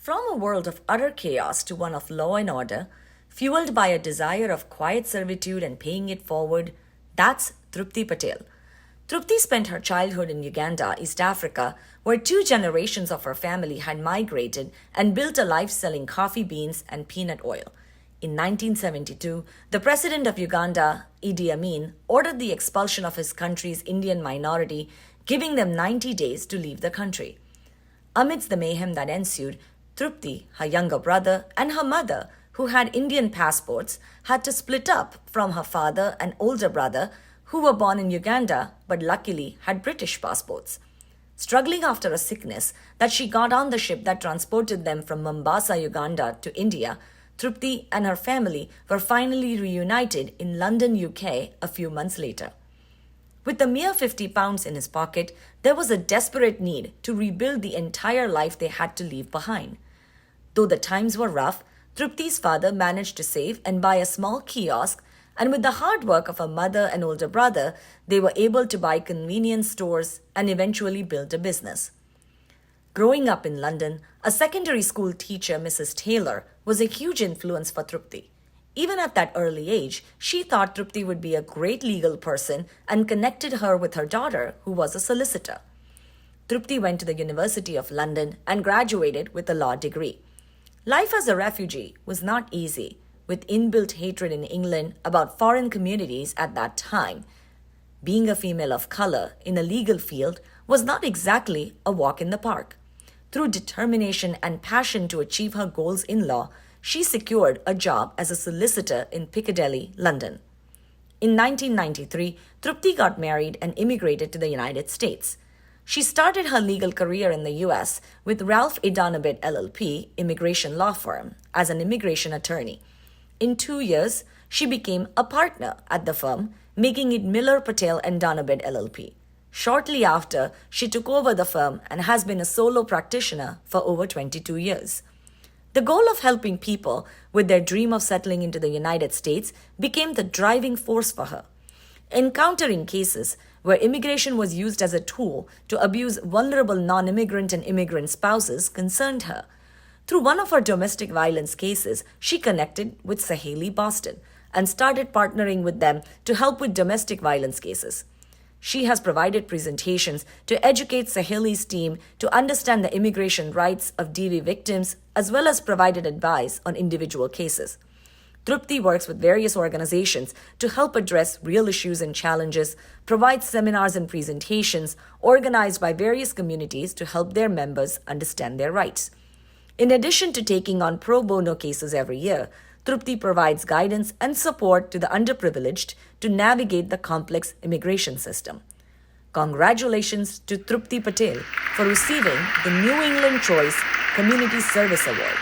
From a world of utter chaos to one of law and order, fueled by a desire of quiet servitude and paying it forward, that's Trupti Patel. Trupti spent her childhood in Uganda, East Africa, where 2 generations of her family had migrated and built a life selling coffee beans and peanut oil. In 1972, the president of Uganda, Idi Amin, ordered the expulsion of his country's Indian minority, giving them 90 days to leave the country. Amidst the mayhem that ensued, Trupti, her younger brother, and her mother, who had Indian passports, had to split up from her father and older brother, who were born in Uganda but luckily had British passports. Struggling after a sickness that she got on the ship that transported them from Mombasa, Uganda to India, Trupti and her family were finally reunited in London, UK a few months later. With a mere £50 in his pocket, there was a desperate need to rebuild the entire life they had to leave behind. Though the times were rough, Trupti's father managed to save and buy a small kiosk, and with the hard work of her mother and older brother, they were able to buy convenience stores and eventually build a business. Growing up in London, a secondary school teacher, Mrs. Taylor, was a huge influence for Trupti. Even at that early age, she thought Trupti would be a great legal person and connected her with her daughter, who was a solicitor. Trupti went to the University of London and graduated with a law degree. Life as a refugee was not easy, with inbuilt hatred in England about foreign communities at that time. Being a female of color in a legal field was not exactly a walk in the park. Through determination and passion to achieve her goals in law, she secured a job as a solicitor in Piccadilly, London. In 1993, Trupti got married and immigrated to the United States. She started her legal career in the US with Ralph Idanabit LLP, immigration law firm, as an immigration attorney. In 2 years, she became a partner at the firm, making it Miller Patel and Donabit LLP. Shortly after, she took over the firm and has been a solo practitioner for over 22 years. The goal of helping people with their dream of settling into the United States became the driving force for her. Encountering cases where immigration was used as a tool to abuse vulnerable non-immigrant and immigrant spouses concerned her. Through one of her domestic violence cases, she connected with Saheli Boston and started partnering with them to help with domestic violence cases. She has provided presentations to educate Saheli's team to understand the immigration rights of DV victims, as well as provided advice on individual cases. Trupti works with various organizations to help address real issues and challenges, provides seminars and presentations organized by various communities to help their members understand their rights. In addition to taking on pro bono cases every year, Trupti provides guidance and support to the underprivileged to navigate the complex immigration system. Congratulations to Trupti Patel for receiving the New England Choice Community Service Award.